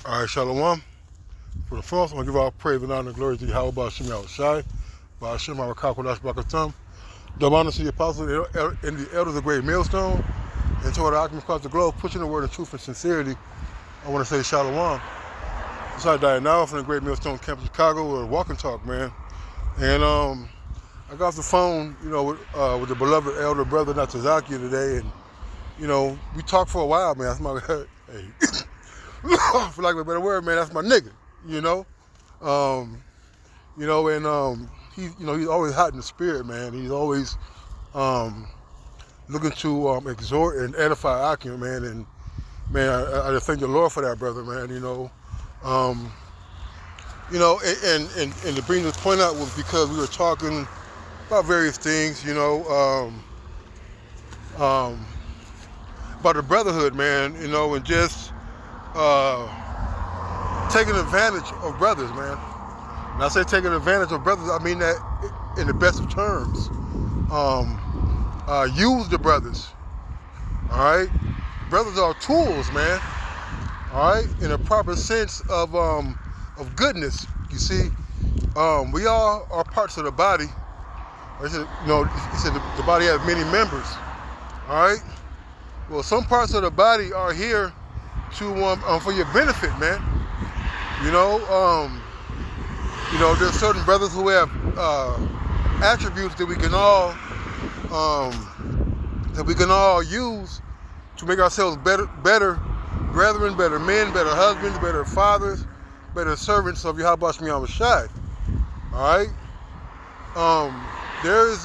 All right, Shalom. For the first, I'm going to give all praise and honor and glory to Yahweh Ba'Shem Yahushai, Ba'Shem HaRakakodash Bakatam, the honor to the apostles and the elders of Great Millstone, and to all the occupants across the globe, pushing the word of truth and sincerity. I want to say Shalom. It's like Diane now from the Great Millstone Campus, Chicago, or Walk and Talk, man. And I got off the phone, with the beloved elder brother Natazaki today, and we talked for a while, man. That's my hey. For lack of a better word, man, that's my nigga, he's always hot in the spirit, man. He's always looking to exhort and edify Akim, man, and man, I just thank the Lord for that, brother, man, and to bring this point out was because we were talking about various things, about the brotherhood, man, and just taking advantage of brothers, man. When I say taking advantage of brothers, I mean that in the best of terms. Use the brothers, all right? Brothers are tools, man, all right? In a proper sense of goodness, you see. We all are parts of the body. He said the body has many members, all right? Well, some parts of the body are here to for your benefit, man. There's certain brothers who have attributes that we can all use to make ourselves better brethren, better men, better husbands, better fathers, better servants of Yahweh Ba'Shem Yahushai. All right. There's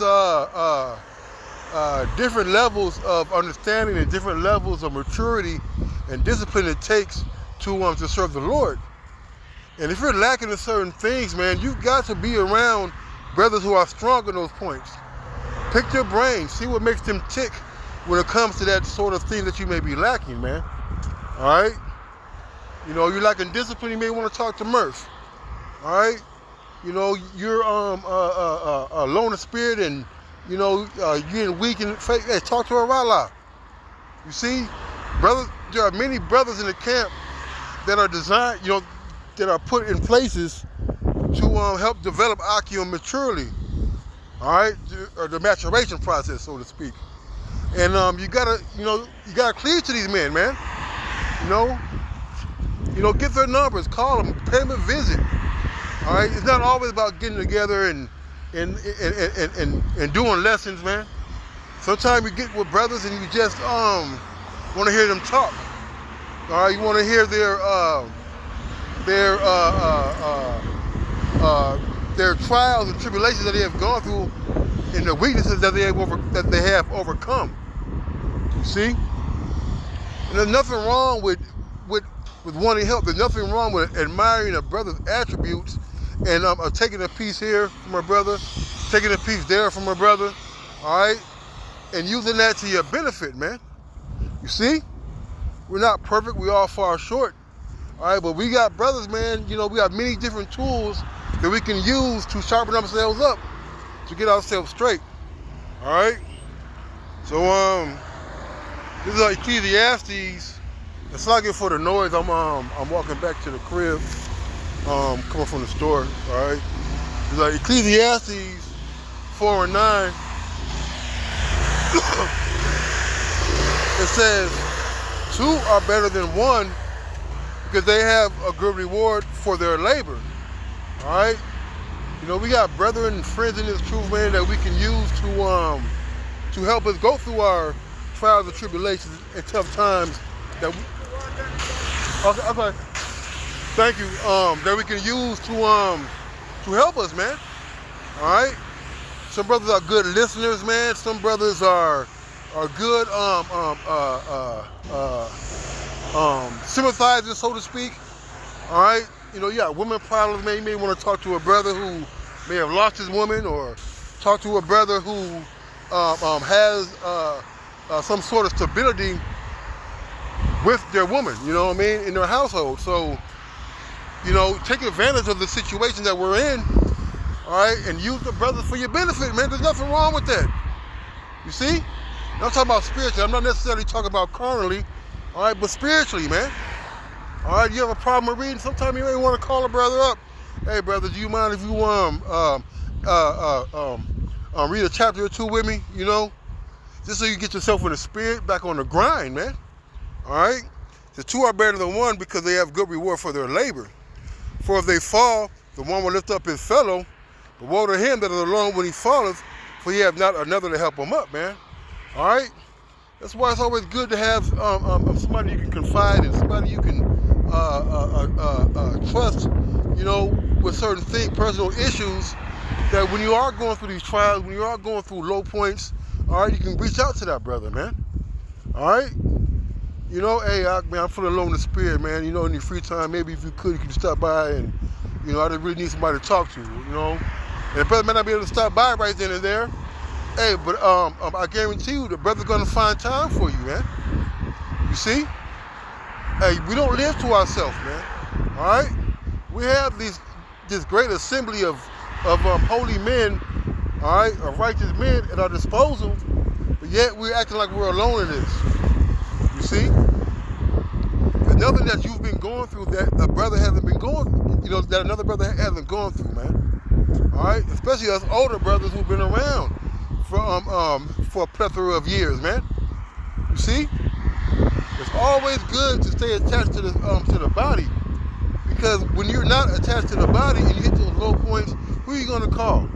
different levels of understanding and different levels of maturity and discipline it takes to serve the Lord. And if you're lacking in certain things, man, you've got to be around brothers who are strong in those points. Pick their brains, see what makes them tick when it comes to that sort of thing that you may be lacking, man. All right? You're lacking discipline, you may want to talk to Murph. All right? You're a loner spirit and you're getting weak in faith. Hey, talk to a Rala. You see, brothers, there are many brothers in the camp that are designed, that are put in places to help develop Akim maturely. All right, the maturation process, so to speak. And you gotta cleave to these men, man. Get their numbers, call them, pay them a visit. All right, it's not always about getting together and doing lessons, man. Sometimes you get with brothers and you just want to hear them talk. All right, you want to hear their trials and tribulations that they have gone through, and the weaknesses that they have overcome. You see, and there's nothing wrong with wanting help. There's nothing wrong with admiring a brother's attributes and taking a piece here from a brother, taking a piece there from a brother, all right, and using that to your benefit, man. You see, we're not perfect. We all fall short, all right, but we got brothers, man. We got many different tools that we can use to sharpen ourselves up, to get ourselves straight, all right. So this is Ecclesiastes. It's not good for the noise. I'm walking back to the crib, coming from the store, all right. It's like Ecclesiastes 4:9. It says, two are better than one because they have a good reward for their labor. All right? We got brethren and friends in this truth, man, that we can use to help us go through our trials and tribulations and tough times okay. Thank you. That we can use to help us, man. All right? Some brothers are good listeners, man. Some brothers are good sympathizers, so to speak. All right, you got women problems. Man, you may want to talk to a brother who may have lost his woman, or talk to a brother who has some sort of stability with their woman. In their household. So, take advantage of the situation that we're in. All right, and use the brothers for your benefit, man. There's nothing wrong with that. You see? I'm talking about spiritually. I'm not necessarily talking about carnally, all right, but spiritually, man. All right, you have a problem with reading? Sometimes you may want to call a brother up. Hey, brother, do you mind if you read a chapter or two with me? You know, just so you get yourself in the spirit, back on the grind, man. All right. The two are better than one because they have good reward for their labor. For if they fall, the one will lift up his fellow. But woe to him that is alone when he falleth, for he have not another to help him up, man. All right. That's why it's always good to have somebody you can confide in, somebody you can trust, you know, with certain things, personal issues, that when you are going through these trials, when you are going through low points, all right, you can reach out to that brother, man. All right? You know, hey, man, I'm feeling low in the spirit, man. You know, in your free time, maybe if you could stop by and, you know, I just really need somebody to talk to, you know. And the brother may not be able to stop by right then and there. Hey, but I guarantee you the brother's going to find time for you, man. You see? Hey, we don't live to ourselves, man. All right? We have this great assembly of holy men, all right, of righteous men at our disposal, but yet we're acting like we're alone in this. You see? There's nothing that you've been going through that a brother hasn't been going through, you know, that another brother hasn't gone through, man. All right? Especially us older brothers who've been around for a plethora of years, man. You see? It's always good to stay attached to the body, because when you're not attached to the body and you hit those low points, who are you going to call?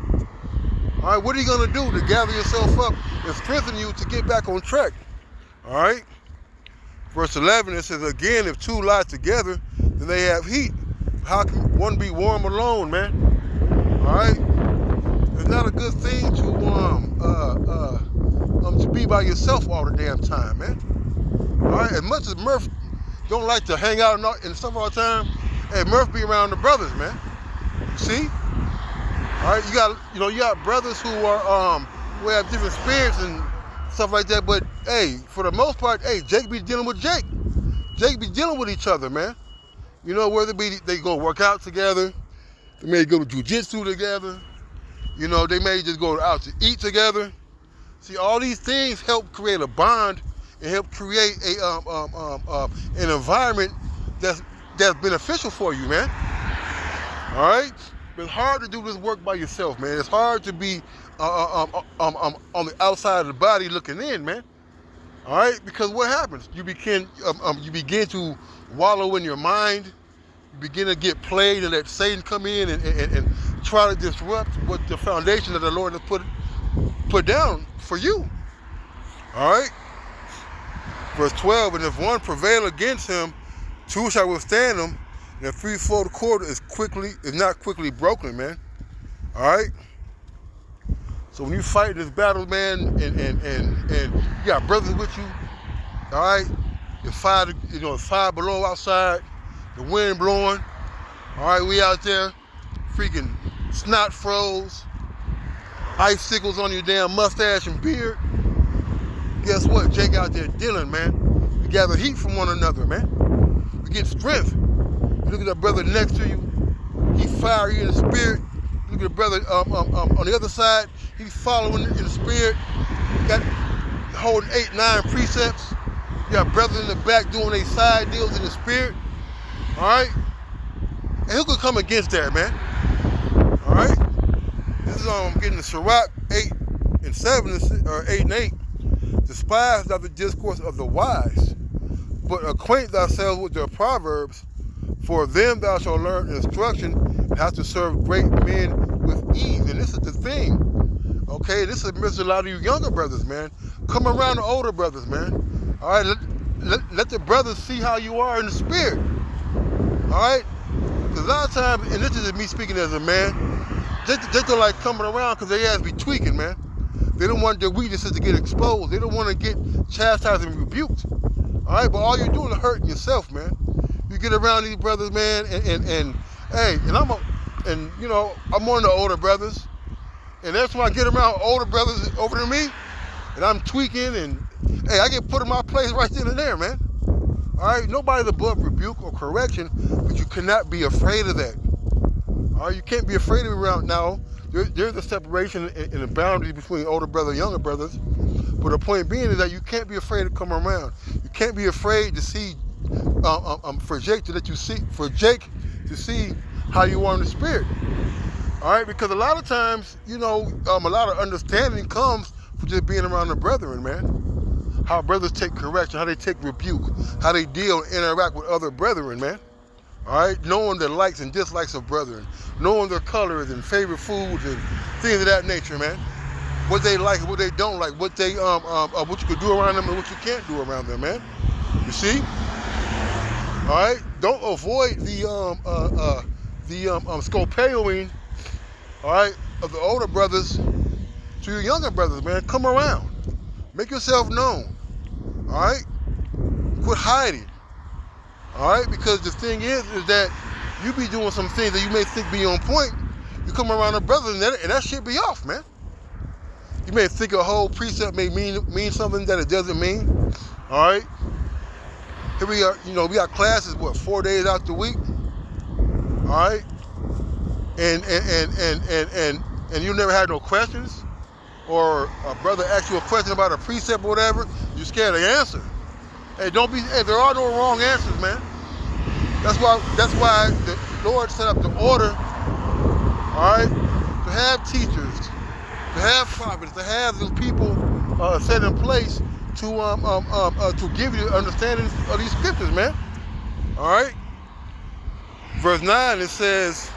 All right, what are you going to do to gather yourself up and strengthen you to get back on track? All right? Verse 11, it says, again, if two lie together, then they have heat. How can one be warm alone, man? All right? It's not a good thing to be by yourself all the damn time, man. All right? As much as Murph don't like to hang out and stuff all the time, hey, Murph be around the brothers, man. You see? All right, you got brothers who have different spirits and stuff like that. But hey, for the most part, hey, Jake be dealing with Jake. Jake be dealing with each other, man. You know, whether they go work out together, they may go to jujitsu together. You know, they may just go out to eat together. See, all these things help create a bond and help create an environment that's beneficial for you, man. All right. It's hard to do this work by yourself, man. It's hard to be on the outside of the body looking in, man. All right, because what happens? You begin to wallow in your mind. You begin to get played and let Satan come in and try to disrupt what the foundation that the Lord has put down for you. All right. Verse 12, and if one prevail against him, two shall withstand him. And a threefold cord is not quickly broken, man. All right. So when you fight this battle, man, and you got brothers with you, all right. It's fire below outside, the wind blowing. All right, we out there, freaking snot froze, icicles on your damn mustache and beard. Guess what? Jake out there dealing, man. We gather heat from one another, man. We get strength. Look at that brother next to you. He fiery in the spirit. Look at the brother on the other side. He's following in the spirit. Got holding 8, 9 precepts. You got brothers in the back doing their side deals in the spirit. All right? And who could come against that, man? All right? This is getting the Sirach 8 and 7, or 8 and 8. Despise not the discourse of the wise, but acquaint thyself with their proverbs. For them thou shalt learn instruction and how to serve great men with ease. And this is the thing. Okay, this is a lot of you younger brothers, man. Come around the older brothers, man. All right, let the brothers see how you are in the spirit. All right? Because a lot of times, and this is me speaking as a man, they don't like coming around because they ass be tweaking, man. They don't want their weaknesses to get exposed. They don't want to get chastised and rebuked. All right, but all you're doing is hurting yourself, man. You get around these brothers, man, and hey, and I'm one of the older brothers, and that's when I get around older brothers over than me, and I'm tweaking, and hey, I get put in my place right then and there, man. All right, nobody's above rebuke or correction, but you cannot be afraid of that. All right, you can't be afraid of it around now. There's a separation in the boundary between older brothers and younger brothers, but the point being is that you can't be afraid to come around. You can't be afraid to see for Jake to let you see, for Jake to see how you are in the spirit. All right, because a lot of times, a lot of understanding comes from just being around the brethren, man. How brothers take correction, how they take rebuke, how they deal and interact with other brethren, man. All right, knowing the likes and dislikes of brethren, knowing their colors and favorite foods and things of that nature, man. What they like and what they don't like, what you can do around them and what you can't do around them, man. You see? All right, don't avoid the scopaoing, all right, of the older brothers to your younger brothers, man. Come around, make yourself known. All right, quit hiding. All right, because the thing is that you be doing some things that you may think be on point. You come around a brother and that shit be off, man. You may think a whole precept may mean something that it doesn't mean. All right. Here we are. We got classes 4 days out the week. All right. And you never had no questions, or a brother asks you a question about a precept or whatever. You scared to answer. Hey, there are no wrong answers, man. That's why the Lord set up the order. All right, to have teachers, to have prophets, to have those people set in place to give you understanding of these scriptures, man. All right. Verse 9 it says,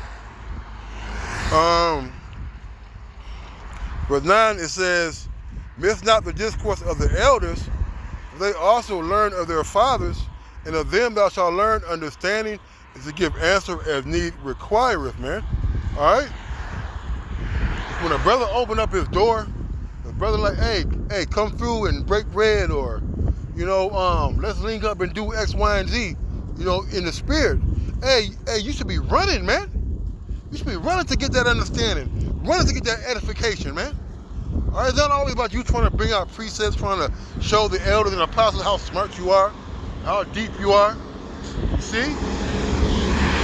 "Miss not the discourse of the elders; they also learn of their fathers, and of them thou shalt learn understanding, and to give answer as need requireth," man. All right. When a brother open up his door, the brother like, hey, come through and break bread, or, let's link up and do X, Y, and Z, in the spirit. Hey, you should be running, man. You should be running to get that understanding, running to get that edification, man. All right, it's not always about you trying to bring out precepts, trying to show the elders and apostles how smart you are, how deep you are. You see?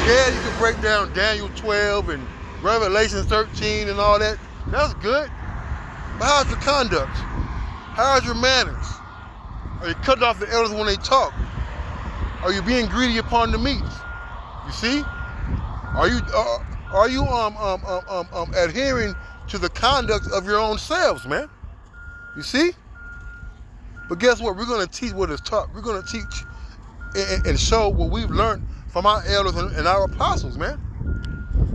Yeah, you can break down Daniel 12 and Revelation 13 and all that. That's good. But how's your conduct? How's your manners? Are you cutting off the elders when they talk? Are you being greedy upon the meat? You see? Are you adhering to the conduct of your own selves, man? You see? But guess what? We're going to teach what is taught. We're going to teach and show what we've learned from our elders and our apostles, man.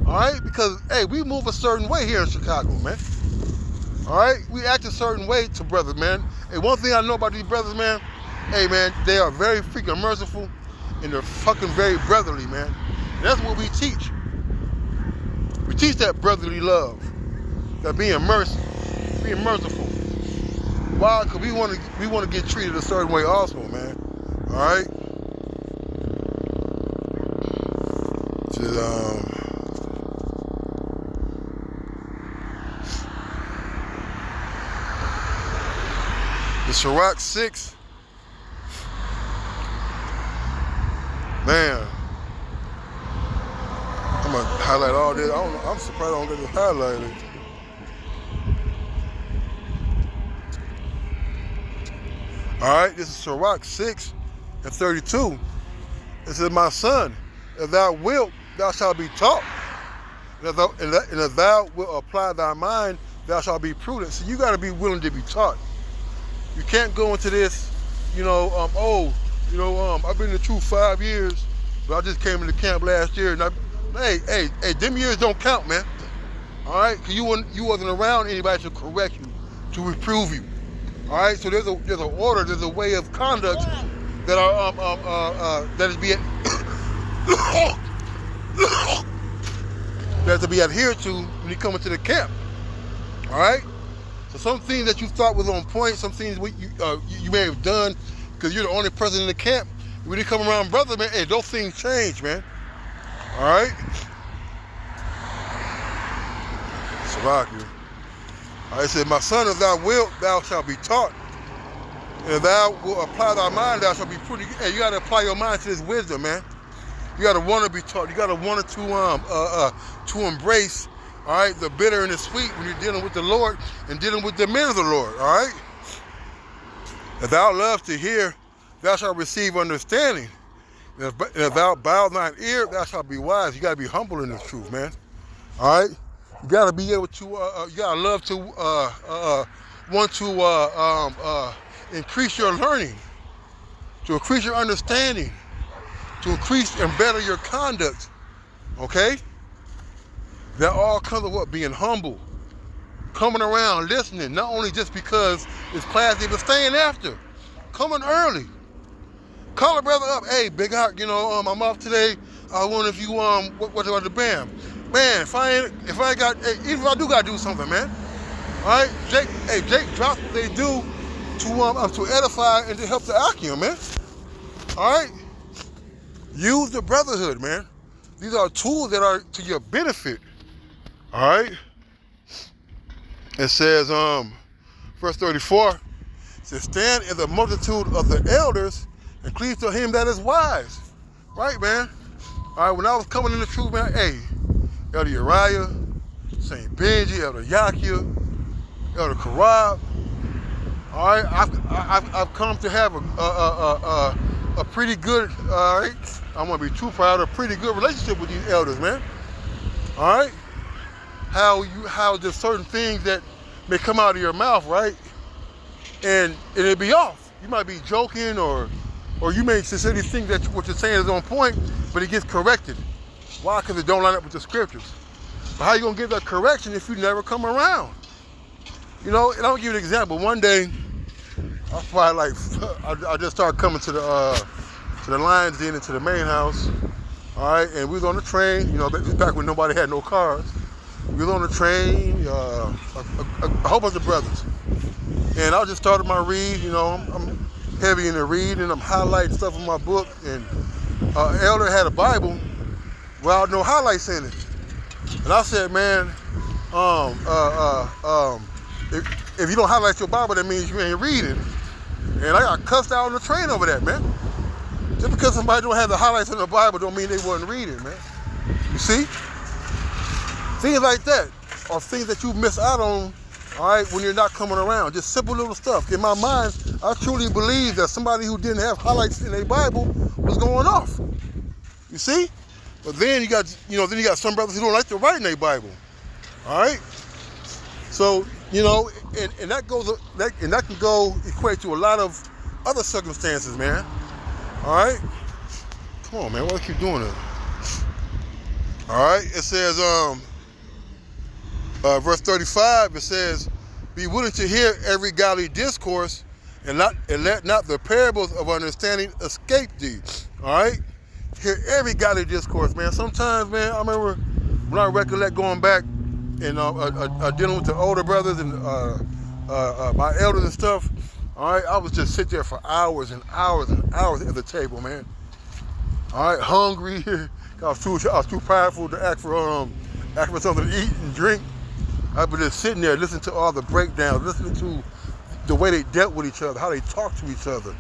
All right? Because, hey, we move a certain way here in Chicago, man. All right? We act a certain way to brothers, man. Hey, one thing I know about these brothers, man, hey, man, they are very freaking merciful, and they're fucking very brotherly, man. And that's what we teach. We teach that brotherly love, that being merciful. Why? Because we want to get treated a certain way also, man. All right? The Sirach 6, man, I'm going to highlight all this. I'm surprised I don't get this highlighted. All right, this is Sirach 6 and 32. It says, "My son, if thou wilt, thou shalt be taught. And if thou wilt apply thy mind, thou shalt be prudent." So you got to be willing to be taught. You can't go into this, I've been in the truth 5 years, but I just came into camp last year, and hey, them years don't count, man. All right, because you wasn't around anybody to correct you, to reprove you. All right, so there's an order, there's a way of conduct that is to be adhered to when you come into the camp. All right. So some things that you thought was on point, some things you may have done because you're the only person in the camp. When you come around brother, man, hey, those things change, man. All right? Salakia. I said, "My son, if thou wilt, thou shalt be taught. And if thou wilt apply thy mind, thou shalt be prudent." Hey, you got to apply your mind to this wisdom, man. You got to want to be taught. You got to want to embrace, all right, the bitter and the sweet when you're dealing with the Lord and dealing with the men of the Lord, all right? "If thou lovest to hear, thou shalt receive understanding. And if thou bow thine ear, thou shalt be wise. You got to be humble in this truth, man. All right? You got to be able to, you got to love to, want to increase your learning, to increase your understanding, to increase and better your conduct. Okay? That all comes with what? Being humble. Coming around, listening, not only just because it's classy, but staying after. Coming early. Call a brother up. Hey, Big Hawk, I'm off today. I wonder if you, what about the band? Man, if I got, hey, even if I do got to do something, man. All right? Jake drops what they do to edify and to help the Akim, man. All right? Use the brotherhood, man. These are tools that are to your benefit. All right? It says, verse 34, it says, stand in the multitude of the elders and cleave to him that is wise. Right, man? All right, when I was coming in the truth, man, hey, Elder Uriah, St. Benji, Elder Yakia, Elder Karab. All right, I've come to have a pretty good, all right, I want to be too proud, a pretty good relationship with these elders, man. All right? How there's certain things that may come out of your mouth, right? And it'll be off. You might be joking or you may sincerely think that what you're saying is on point, but it gets corrected. Why? Because it don't line up with the scriptures. But how you gonna get that correction if you never come around? And I'll give you an example. One day, I probably I just started coming to the Lions Den and to the main house. All right, and we was on the train. Back when nobody had no cars. We was on the train, a whole bunch of brothers. And I just started my read, I'm heavy in the reading, I'm highlighting stuff in my book, and Elder had a Bible without no highlights in it. And I said, man, if you don't highlight your Bible, that means you ain't reading. And I got cussed out on the train over that, man. Just because somebody don't have the highlights in the Bible don't mean they wasn't reading, man. You see? Things like that are things that you miss out on, all right, when you're not coming around. Just simple little stuff. In my mind, I truly believe that somebody who didn't have highlights in their Bible was going off. You see? But then you got some brothers who don't like to write in their Bible. All right? So, and that can go equate to a lot of other circumstances, man. All right? Come on, man. Why do you keep doing it? All right? It says, verse 35, it says, be willing to hear every godly discourse and let not the parables of understanding escape thee. All right? Hear every godly discourse, man. Sometimes, man, I remember when I recollect going back and dealing with the older brothers and my elders and stuff. All right, I was just sit there for hours and hours and hours at the table, man. All right, hungry. I was too prideful to ask for something to eat and drink. I was just sitting there listening to all the breakdowns, listening to the way they dealt with each other, how they talked to each other,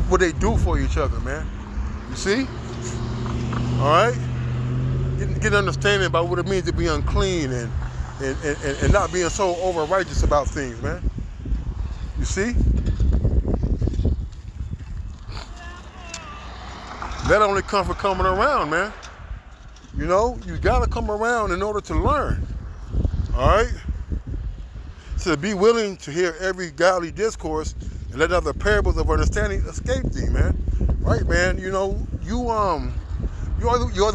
what they do for each other, man. You see? All right? Get understanding about what it means to be unclean and not being so over-righteous about things, man. You see? That only comes from coming around, man. You gotta come around in order to learn. All right? So be willing to hear every godly discourse and let other parables of understanding escape thee, man. Right, man? You always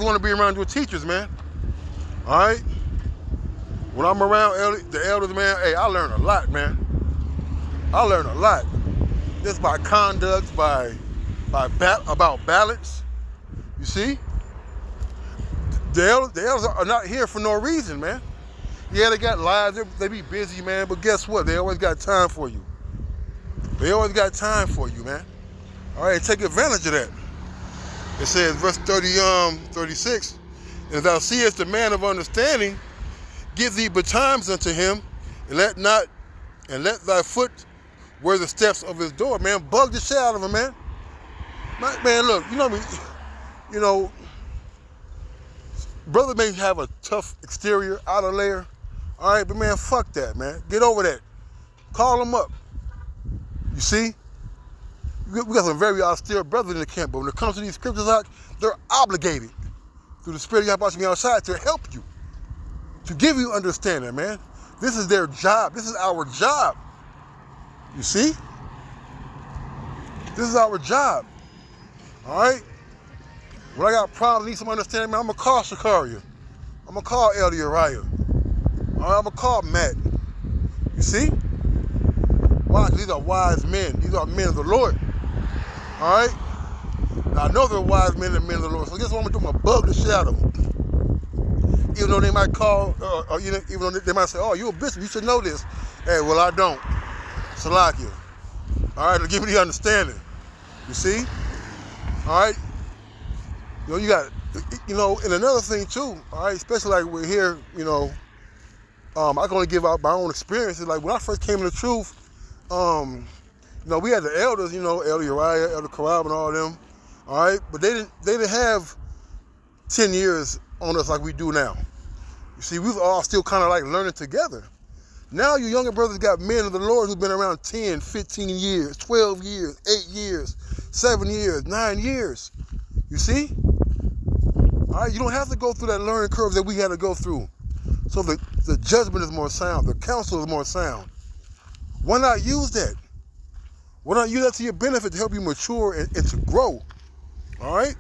want to be around your teachers, man. All right? When I'm around the elders, man, hey, I learn a lot, man. I learn a lot. Just by conduct, about balance. You see? The elders are not here for no reason, man. Yeah, they got lives, they be busy, man, but guess what? They always got time for you. They always got time for you, man. All right, take advantage of that. It says, verse 36, and thou seest the man of understanding, give thee betimes unto him, and let thy foot wear the steps of his door. Man, bug the shit out of him, man. Man, look, brother may have a tough exterior, outer layer. All right, but man, fuck that, man. Get over that. Call him up. You see? We got some very austere brothers in the camp, but when it comes to these scriptures, they're obligated through the Spirit of Yahweh outside to help you, to give you understanding, man. This is their job. This is our job. You see? This is our job. All right? When I got problems, need some understanding, man, I'm going to call Shakaria. I'm going to call Elder Uriah. All right? I'm going to call Matt. You see? Why? These are wise men. These are men of the Lord. All right? Now, I know they're wise men and men of the Lord. So guess what I'm going to do? I'm going to bug the shit out of them. Even though they might call, even though they might say, oh, you're a bishop, you should know this. Hey, well, I don't. Salakia. All right? To give you the understanding. You see? All right? You got, and another thing too, all right, especially like we're here, I can only give out my own experiences. Like when I first came to the truth, we had the elders, Elder Uriah, Elder Karab, and all of them, all right, but they didn't have 10 years on us like we do now. You see, we was all still kind of like learning together. Now you younger brothers got men of the Lord who've been around 10, 15 years, 12 years, 8 years, 7 years, 9 years. You see? All right, you don't have to go through that learning curve that we had to go through. So the judgment is more sound. The counsel is more sound. Why not use that? Why not use that to your benefit to help you mature and to grow? All right?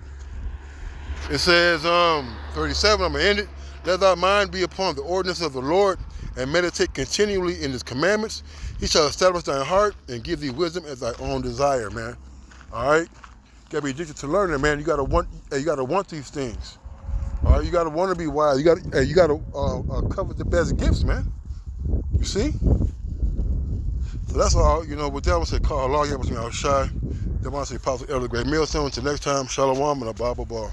It says, 37, I'm going to end it. Let thy mind be upon the ordinance of the Lord and meditate continually in his commandments. He shall establish thy heart and give thee wisdom as thy own desire, man. All right? You got to be addicted to learning, man. You got to want these things. All right, you gotta want to be wise. You gotta covet the best gifts, man. You see? So that's all. With that, I want to say, call Allah, Yahweh Shai. Then I want to say, Apostle Elder Great Millstone. Until next time, Shalom and a Bible Bar.